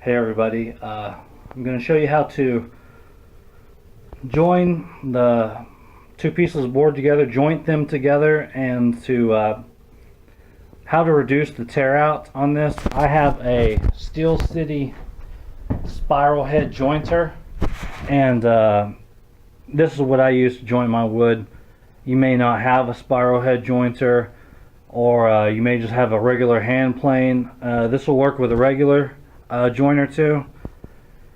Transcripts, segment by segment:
Hey everybody, I'm going to show you how to join the two pieces of board together, joint them together, and to how to reduce the tear out on this. I have a Steel City spiral head jointer, and this is what I use to joint my wood. You may not have a spiral head jointer, or you may just have a regular hand plane. This will work with a regular joiner too,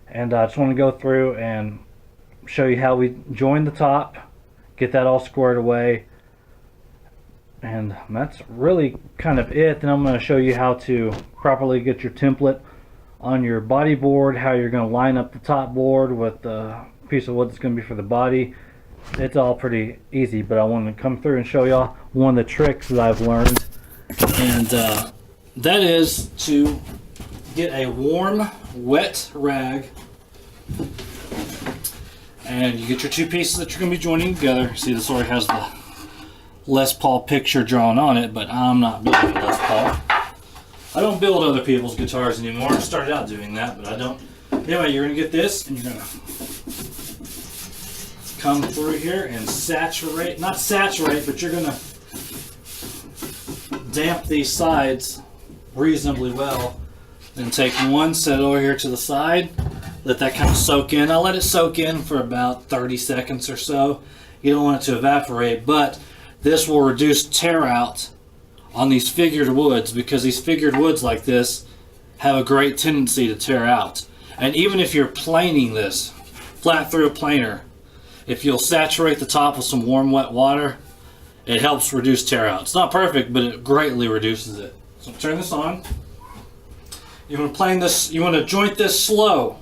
and I just want to go through and show you how we join the top, get that all squared away, and that's really kind of it. Then I'm going to show you how to properly get your template on your body board, how you're going to line up the top board with the piece of wood that's going to be for the body. It's all pretty easy, but I want to come through and show y'all one of the tricks that I've learned, and that is to get a warm, wet rag, and you get your two pieces that you're going to be joining together. See, this already has the Les Paul picture drawn on it, but I'm not building a Les Paul. I don't build other people's guitars anymore. I started out doing that, but I don't. Anyway, you're going to get this, and you're going to come through here and saturate, not saturate, but you're going to damp these sides reasonably well. Then take one, set it over here to the side, let that kind of soak in. I'll let it soak in for about 30 seconds or so. You don't want it to evaporate, but this will reduce tear out on these figured woods, because these figured woods like this have a great tendency to tear out. And even if you're planing this, flat through a planer, if you'll saturate the top with some warm wet water, it helps reduce tear out. It's not perfect, but it greatly reduces it. So turn this on. You want to plane this, you want to joint this slow.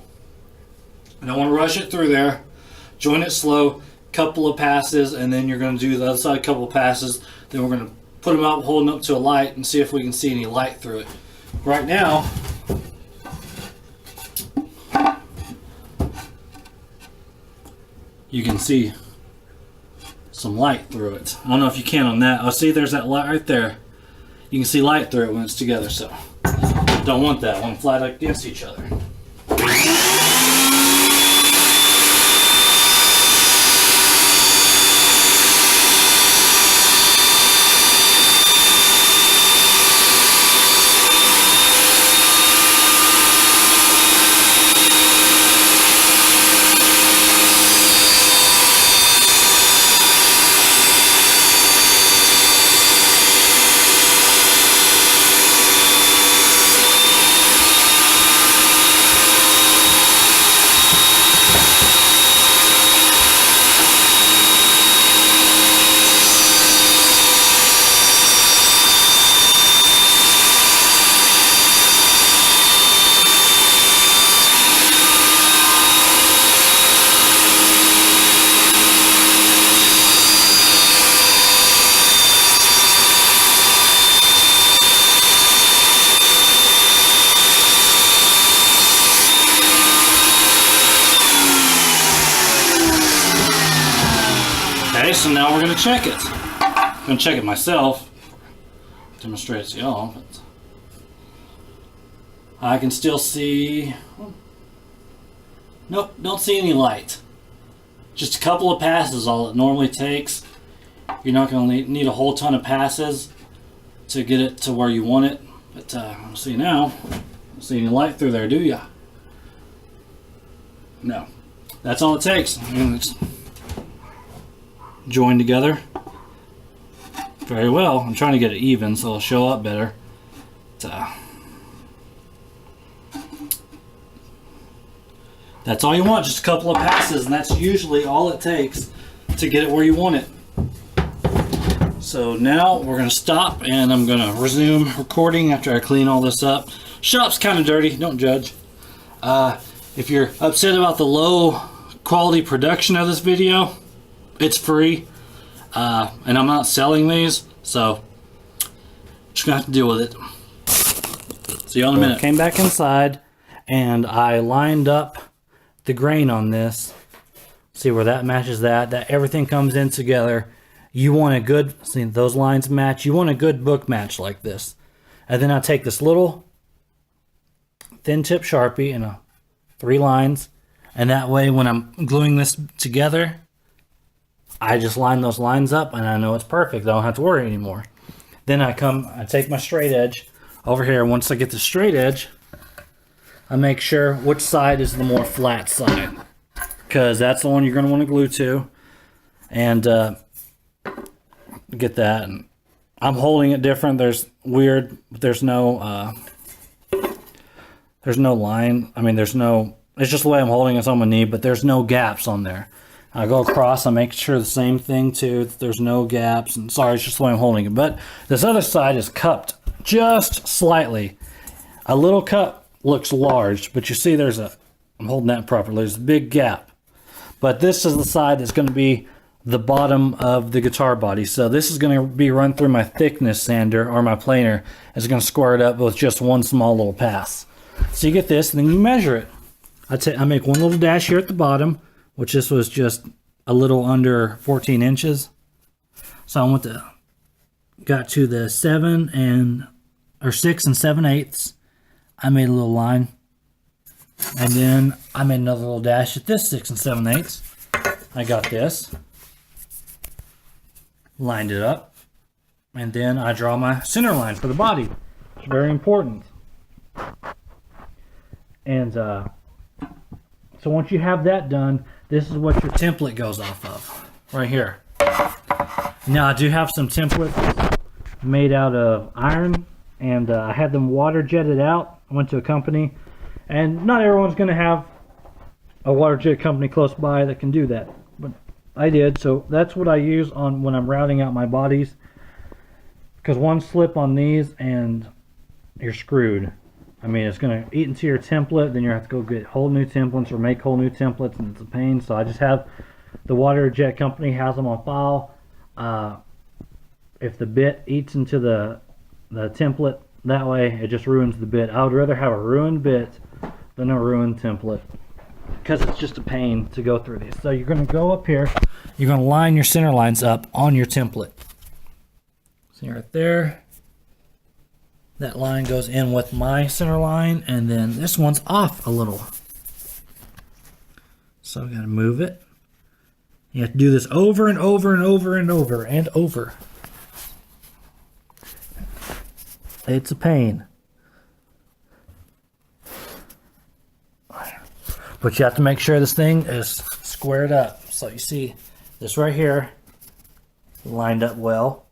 You don't want to rush it through there. Join it slow, couple of passes, and then you're going to do the other side a couple of passes. Then we're going to put them out holding up to a light and see if we can see any light through it. Right now, you can see some light through it. I don't know if you can on that. Oh, see, there's that light right there. You can see light through it when it's together, so don't want that one flat against each other. Okay, so now we're going to check it. I'm going to check it myself, demonstrate it to y'all, but I can still see, nope, don't see any light. Just a couple of passes, all it normally takes. You're not going to need a whole ton of passes to get it to where you want it, but see now, don't see any light through there, do ya? No, that's all it takes. It's joined together very well. I'm trying to get it even so it'll show up better. That's all you want, just a couple of passes, and that's usually all it takes to get it where you want it. So now we're going to stop, and I'm going to resume recording after I clean all this up. Shop's kind of dirty, don't judge. If you're upset about the low quality production of this video, it's free, and I'm not selling these, so just gonna have to deal with it. See you in a minute. Came back inside, and I lined up the grain on this. See where that matches that. That everything comes in together. You want a good, see those lines match. You want a good book match like this. And then I take this little thin tip Sharpie and 3 lines. And that way when I'm gluing this together, I just line those lines up and I know it's perfect. I don't have to worry anymore. Then I take my straight edge over here. Once I get the straight edge, I make sure which side is the more flat side, because that's the one you're going to want to glue to. And get that. And I'm holding it different. There's no line. I mean, it's just the way I'm holding it on my knee, but there's no gaps on there. I go across, I make sure the same thing too, that there's no gaps. And sorry, it's just the way I'm holding it. But this other side is cupped just slightly. A little cup looks large, but you see I'm holding that properly, there's a big gap. But this is the side that's going to be the bottom of the guitar body. So this is going to be run through my thickness sander or my planer. It's going to square it up with just one small little pass. So you get this, and then you measure it. I make one little dash here at the bottom, which this was just a little under 14 inches. So got to the 6 and 7/8. I made a little line. And then I made another little dash at this 6 and 7/8. I got this. Lined it up. And then I draw my center line for the body. It's very important. And so once you have that done, this is what your template goes off of, right here. Now I do have some templates made out of iron, and I had them water jetted out. I went to a company, and not everyone's going to have a water jet company close by that can do that, but I did. So that's what I use when I'm routing out my bodies, because one slip on these and you're screwed. I mean, it's going to eat into your template, then you have to go get whole new templates or make whole new templates, and it's a pain. So I just have the water jet company has them on file. If the bit eats into the template, that way it just ruins the bit. I would rather have a ruined bit than a ruined template, because it's just a pain to go through these. So you're going to go up here, you're going to line your center lines up on your template. See right there. That line goes in with my center line, and then this one's off a little. So I'm going to move it. You have to do this over and over and over and over and over. It's a pain. But you have to make sure this thing is squared up. So you see this right here lined up well.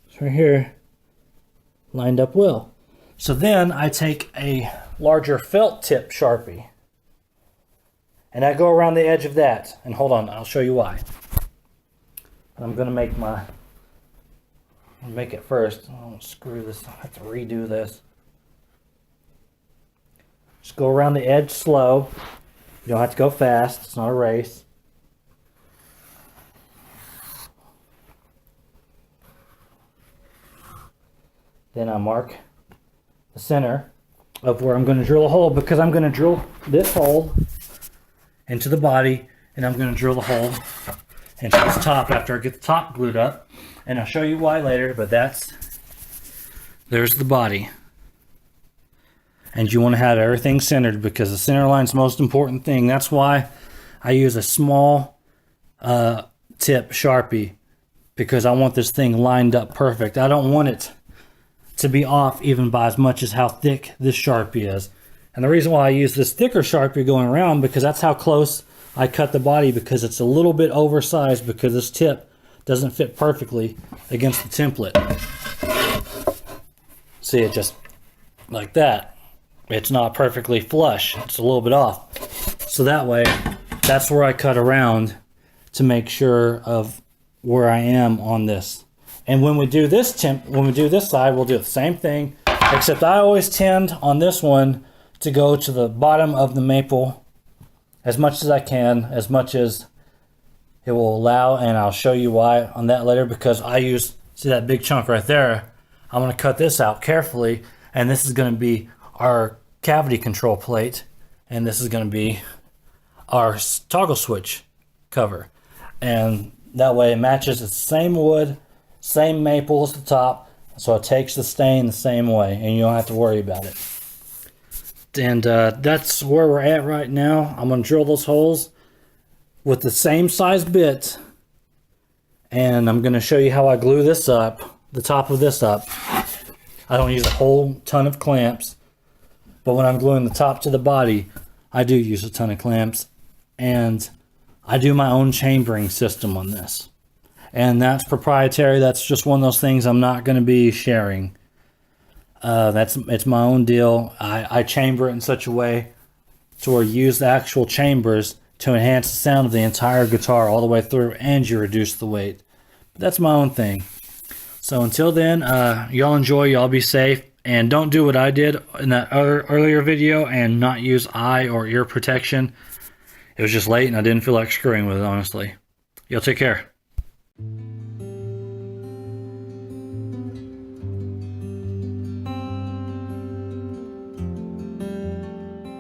This right here lined up well. So then I take a larger felt tip Sharpie and I go around the edge of that. And hold on, I'll show you why. I'm gonna make it first. Oh, screw this, I have to redo this. Just go around the edge slow. You don't have to go fast, it's not a race. Then I mark the center of where I'm going to drill a hole, because I'm going to drill this hole into the body, and I'm going to drill the hole into this top after I get the top glued up. And I'll show you why later, but there's the body. And you want to have everything centered, because the center line's the most important thing. That's why I use a small tip Sharpie, because I want this thing lined up perfect. I don't want it to be off even by as much as how thick this Sharpie is. And the reason why I use this thicker Sharpie going around, because that's how close I cut the body, because it's a little bit oversized, because this tip doesn't fit perfectly against the template. See, it just like that. It's not perfectly flush. It's a little bit off. So that way, that's where I cut around to make sure of where I am on this. And when we do this side, we'll do the same thing, except I always tend on this one to go to the bottom of the maple as much as I can, as much as it will allow, and I'll show you why on that later, because see that big chunk right there? I'm going to cut this out carefully, and this is going to be our cavity control plate, and this is going to be our toggle switch cover. And that way it matches the same wood, same maple as the top, so it takes the stain the same way, and you don't have to worry about it. And that's where we're at right now. I'm going to drill those holes with the same size bit. And I'm going to show you how I glue this up, the top of this up. I don't use a whole ton of clamps. But when I'm gluing the top to the body, I do use a ton of clamps. And I do my own chambering system on this. And that's proprietary. That's just one of those things I'm not going to be sharing. It's my own deal. I chamber it in such a way to where you use the actual chambers to enhance the sound of the entire guitar all the way through, and you reduce the weight. But that's my own thing. So until then, y'all enjoy, y'all be safe, and don't do what I did in that earlier video and not use eye or ear protection. It was just late and I didn't feel like screwing with it, honestly. Y'all take care.